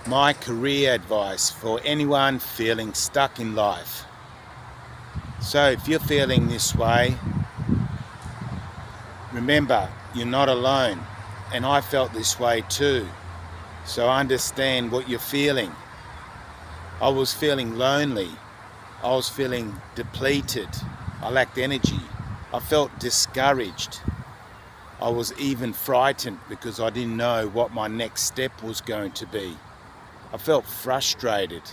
My career advice for anyone feeling stuck in life. So if you're feeling this way, remember you're not alone. And I felt this way too. So I understand what you're feeling. I was feeling lonely. I was feeling depleted. I lacked energy. I felt discouraged. I was even frightened because I didn't know what my next step was going to be. I felt frustrated.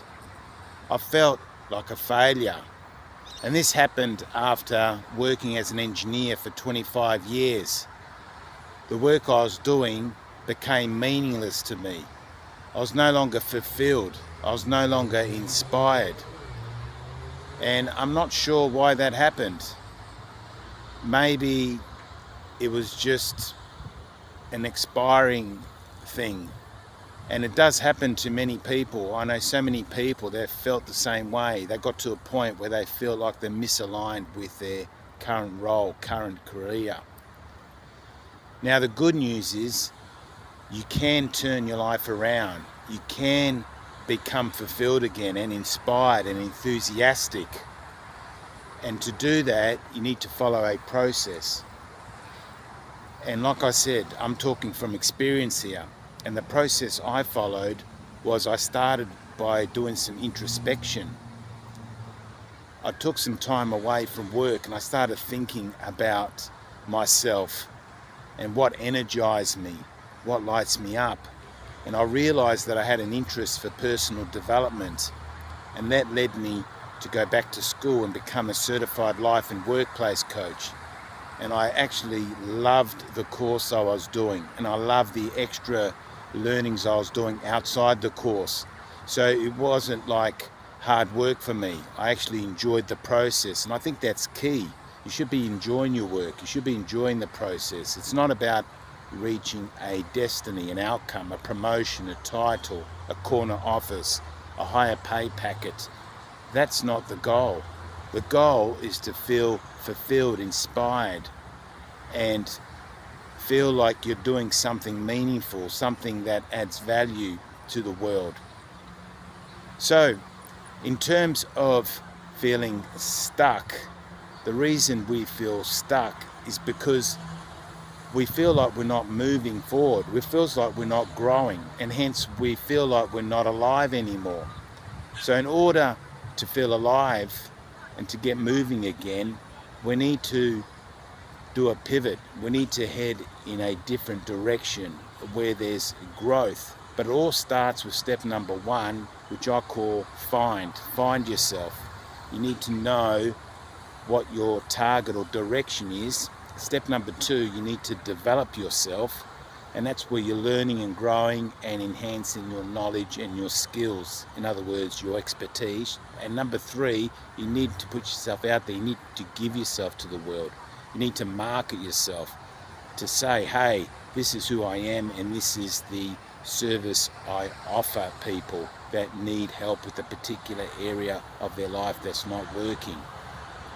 I felt like a failure. And this happened after working as an engineer for 25 years. The work I was doing became meaningless to me. I was no longer fulfilled. I was no longer inspired. And I'm not sure why that happened. Maybe it was just an expiring thing. And it does happen to many people. I know so many people that felt the same way. They got to a point where they feel like they're misaligned with their current role, current career. Now the good news is you can turn your life around. You can become fulfilled again and inspired and enthusiastic. And to do that, you need to follow a process. And like I said, I'm talking from experience here. And the process I followed was I started by doing some introspection. I took some time away from work and I started thinking about myself and what energized me, what lights me up. And I realized that I had an interest for personal development, and that led me to go back to school and become a certified life and workplace coach. And I actually loved the course I was doing, and I loved the extra learnings I was doing outside the course. So it wasn't like hard work for me. I actually enjoyed the process, and I think that's key. You should be enjoying your work. You should be enjoying the process. It's not about reaching a destiny, an outcome, a promotion, a title, a corner office, a higher pay packet. That's not the goal. The goal is to feel fulfilled, inspired, and feel like you're doing something meaningful, something that adds value to the world. So, in terms of feeling stuck, the reason we feel stuck is because we feel like we're not moving forward. It feels like we're not growing, and hence we feel like we're not alive anymore. So in order to feel alive and to get moving again, we need to do a pivot. We need to head in a different direction where there's growth. But it all starts with step number one, which I call find yourself. You need to know what your target or direction is. Step number two, you need to develop yourself, and that's where you're learning and growing and enhancing your knowledge and your skills, in other words, your expertise. And number three, you need to put yourself out there. You need to give yourself to the world. You need to market yourself to say, hey, this is who I am, and this is the service I offer people that need help with a particular area of their life that's not working.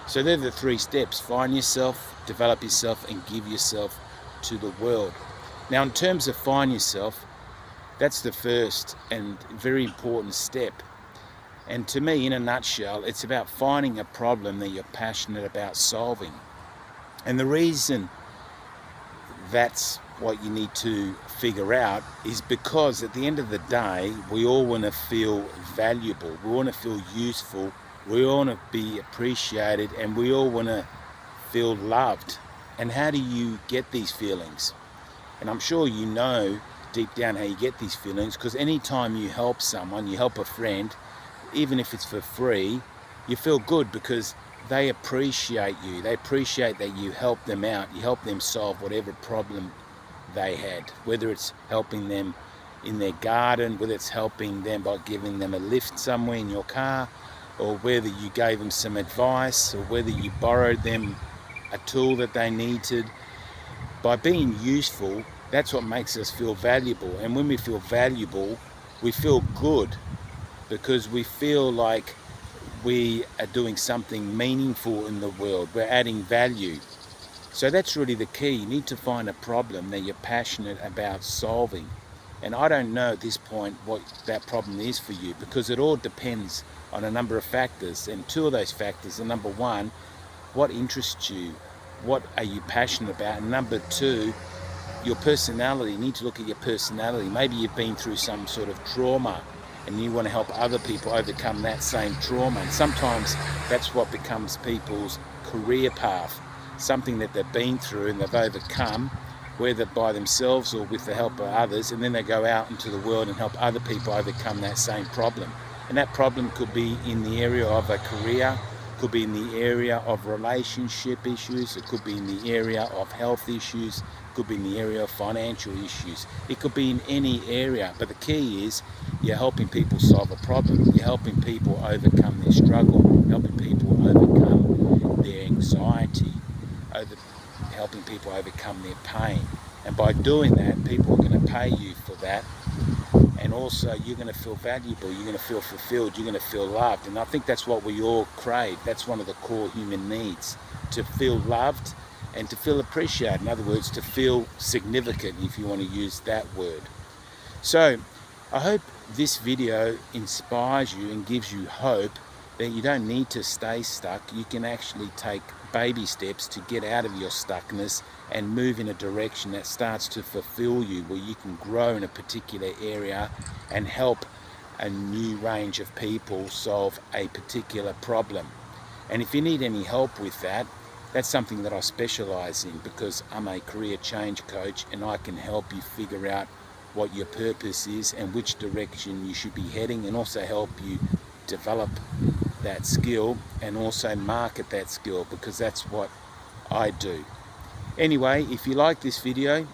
So they're the three steps: find yourself, develop yourself, and give yourself to the world. Now, in terms of find yourself, that's the first and very important step. And to me, in a nutshell, it's about finding a problem that you're passionate about solving. And the reason that's what you need to figure out is because at the end of the day, we all want to feel valuable, we want to feel useful, we all want to be appreciated, and we all want to feel loved. And how do you get these feelings? And I'm sure you know deep down how you get these feelings, because anytime you help someone, you help a friend, even if it's for free, you feel good because they appreciate you. They appreciate that you help them out. You help them solve whatever problem they had, whether it's helping them in their garden, whether it's helping them by giving them a lift somewhere in your car, or whether you gave them some advice, or whether you borrowed them a tool that they needed. By being useful, that's what makes us feel valuable. And when we feel valuable, we feel good because we feel like we are doing something meaningful in the world. We're adding value. So that's really the key. You need to find a problem that you're passionate about solving. And I don't know at this point what that problem is for you, because it all depends on a number of factors. And two of those factors are, number one, what interests you? What are you passionate about? And number two, your personality. You need to look at your personality. Maybe you've been through some sort of trauma and you want to help other people overcome that same trauma. And sometimes that's what becomes people's career path, something that they've been through and they've overcome, whether by themselves or with the help of others, and then they go out into the world and help other people overcome that same problem. And that problem could be in the area of a career, could be in the area of relationship issues, it could be in the area of health issues, could be in the area of financial issues. It could be in any area, but the key is you're helping people solve a problem. You're helping people overcome their struggle, helping people overcome their anxiety, helping people overcome their pain. And by doing that, people are going to pay you for that. And also you're going to feel valuable, you're going to feel fulfilled, you're going to feel loved. And I think that's what we all crave. That's one of the core human needs, to feel loved and to feel appreciated. In other words, to feel significant, if you want to use that word. So I hope this video inspires you and gives you hope that you don't need to stay stuck. You can actually take baby steps to get out of your stuckness and move in a direction that starts to fulfill you, where you can grow in a particular area and help a new range of people solve a particular problem. And if you need any help with that, that's something that I specialize in, because I'm a career change coach and I can help you figure out what your purpose is and which direction you should be heading, and also help you develop that skill and also market that skill, because that's what I do. Anyway, if you like this video,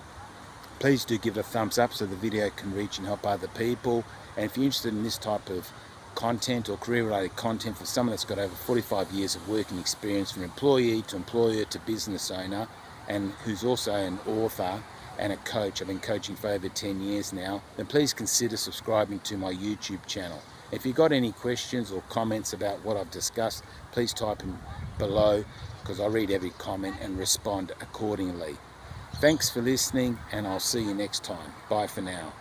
please do give it a thumbs up so the video can reach and help other people. And if you're interested in this type of content or career related content for someone that's got over 45 years of working experience, from employee to employer to business owner, and who's also an author and a coach, I've been coaching for over 10 years now, then please consider subscribing to my YouTube channel. If you've got any questions or comments about what I've discussed, please type them below, because I read every comment and respond accordingly. Thanks for listening, and I'll see you next time. Bye for now.